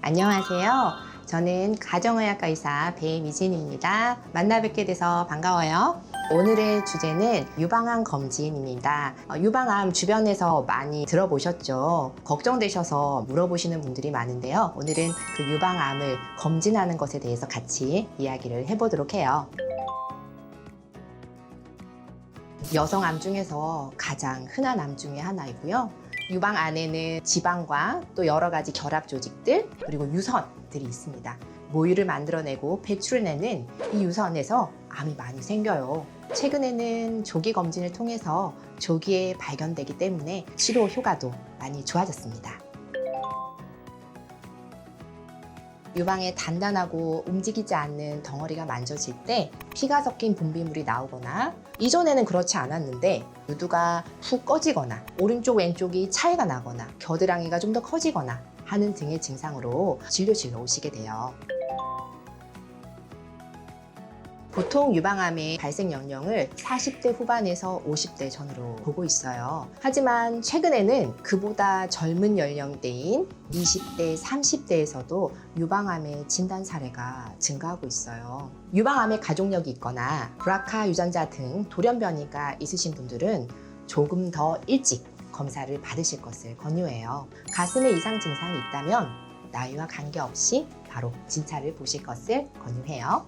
안녕하세요. 저는 가정의학과 의사 배미진입니다. 만나 뵙게 돼서 반가워요. 오늘의 주제는 유방암 검진입니다. 유방암 주변에서 많이 들어보셨죠? 걱정되셔서 물어보시는 분들이 많은데요. 오늘은 그 유방암을 검진하는 것에 대해서 같이 이야기를 해보도록 해요. 여성 암 중에서 가장 흔한 암 중에 하나이고요. 유방 안에는 지방과 또 여러 가지 결합 조직들 그리고 유선들이 있습니다. 모유를 만들어내고 배출해내는 이 유선에서 암이 많이 생겨요. 최근에는 조기 검진을 통해서 조기에 발견되기 때문에 치료 효과도 많이 좋아졌습니다. 유방에 단단하고 움직이지 않는 덩어리가 만져질 때 피가 섞인 분비물이 나오거나, 이전에는 그렇지 않았는데 유두가 푹 꺼지거나 오른쪽 왼쪽이 차이가 나거나 겨드랑이가 좀 더 커지거나 하는 등의 증상으로 진료실로 오시게 돼요. 보통 유방암의 발생 연령을 40대 후반에서 50대 전으로 보고 있어요. 하지만 최근에는 그보다 젊은 연령대인 20대, 30대에서도 유방암의 진단 사례가 증가하고 있어요. 유방암의 가족력이 있거나 브라카 유전자 등 돌연 변이가 있으신 분들은 조금 더 일찍 검사를 받으실 것을 권유해요. 가슴에 이상 증상이 있다면 나이와 관계없이 바로 진찰을 보실 것을 권유해요.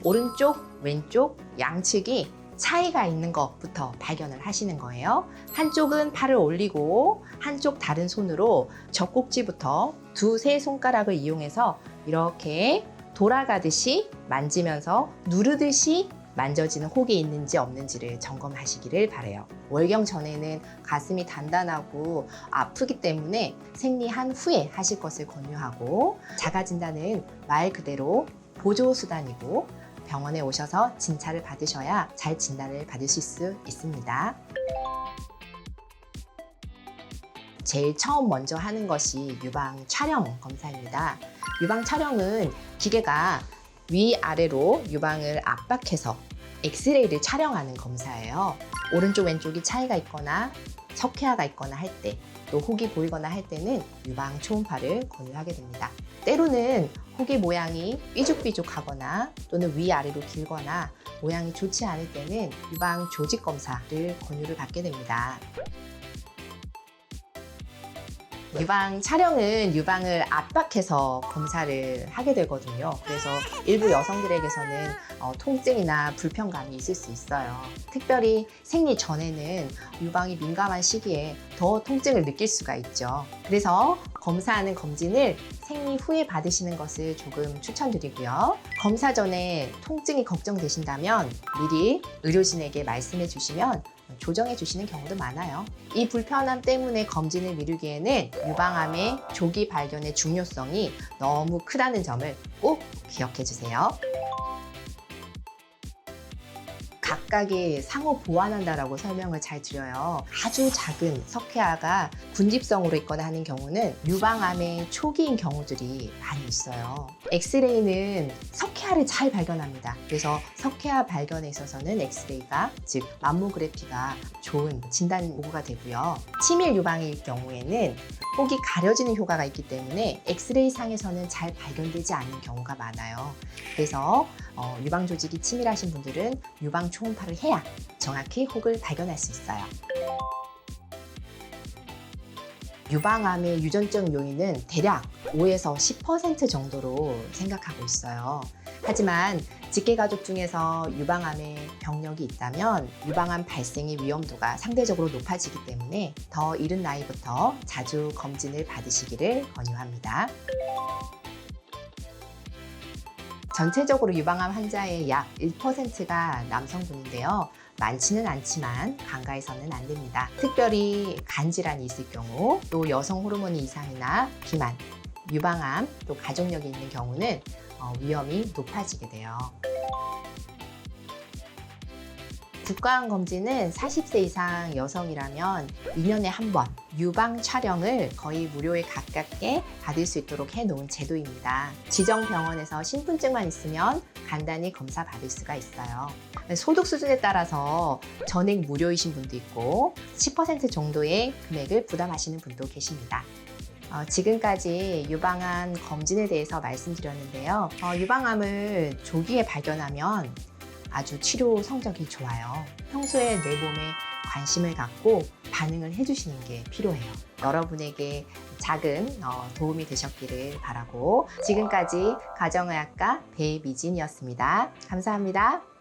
오른쪽, 왼쪽, 양측이 차이가 있는 것부터 발견을 하시는 거예요. 한쪽은 팔을 올리고 한쪽 다른 손으로 젖꼭지부터 두세 손가락을 이용해서 이렇게 돌아가듯이 만지면서 누르듯이 만져지는 혹이 있는지 없는지를 점검하시기를 바라요. 월경 전에는 가슴이 단단하고 아프기 때문에 생리한 후에 하실 것을 권유하고, 자가진단은 말 그대로 보조수단이고 병원에 오셔서 진찰을 받으셔야 잘 진단을 받으실 수 있습니다. 제일 처음 먼저 하는 것이 유방 촬영 검사입니다. 유방 촬영은 기계가 위아래로 유방을 압박해서 엑스레이를 촬영하는 검사예요. 오른쪽 왼쪽이 차이가 있거나 석회화가 있거나 할 때, 또 혹이 보이거나 할 때는 유방 초음파를 권유하게 됩니다. 때로는 혹의 모양이 삐죽삐죽하거나 또는 위아래로 길거나 모양이 좋지 않을 때는 유방 조직 검사를 권유를 받게 됩니다. 유방 촬영은 유방을 압박해서 검사를 하게 되거든요. 그래서 일부 여성들에게서는 통증이나 불편감이 있을 수 있어요. 특별히 생리 전에는 유방이 민감한 시기에 더 통증을 느낄 수가 있죠. 그래서 검사하는 검진을 생리 후에 받으시는 것을 조금 추천드리고요. 검사 전에 통증이 걱정되신다면 미리 의료진에게 말씀해 주시면 조정해 주시는 경우도 많아요. 이 불편함 때문에 검진을 미루기에는 유방암의 조기 발견의 중요성이 너무 크다는 점을 꼭 기억해 주세요. 각각이 상호 보완한다라고 설명을 잘 드려요. 아주 작은 석회화가 군집성으로 있거나 하는 경우는 유방암의 초기인 경우들이 많이 있어요. 엑스레이는 석회화를 잘 발견합니다. 그래서 석회화 발견에 있어서는 엑스레이가, 즉 맘모그래피가 좋은 진단 도구가 되고요. 치밀 유방일 경우에는 혹이 가려지는 효과가 있기 때문에 엑스레이 상에서는 잘 발견되지 않는 경우가 많아요. 그래서 유방 조직이 치밀하신 분들은 유방 초음파를 해야 정확히 혹을 발견할 수 있어요. 유방암의 유전적 요인은 대략 5에서 10% 정도로 생각하고 있어요. 하지만 직계가족 중에서 유방암의 병력이 있다면 유방암 발생의 위험도가 상대적으로 높아지기 때문에 더 이른 나이부터 자주 검진을 받으시기를 권유합니다. 전체적으로 유방암 환자의 약 1%가 남성분인데요. 많지는 않지만 간과해서는 안 됩니다. 특별히 간 질환이 있을 경우, 또 여성 호르몬 이상이나 비만, 유방암, 또 가족력이 있는 경우는 위험이 높아지게 돼요. 국가암 검진은 40세 이상 여성이라면 2년에 한 번 유방 촬영을 거의 무료에 가깝게 받을 수 있도록 해놓은 제도입니다. 지정 병원에서 신분증만 있으면 간단히 검사 받을 수가 있어요. 소득 수준에 따라서 전액 무료이신 분도 있고 10% 정도의 금액을 부담하시는 분도 계십니다. 지금까지 유방암 검진에 대해서 말씀드렸는데요. 유방암을 조기에 발견하면 아주 치료 성적이 좋아요. 평소에 내 몸에 관심을 갖고 반응을 해주시는 게 필요해요. 여러분에게 작은 도움이 되셨기를 바라고 지금까지 가정의학과 배미진이었습니다. 감사합니다.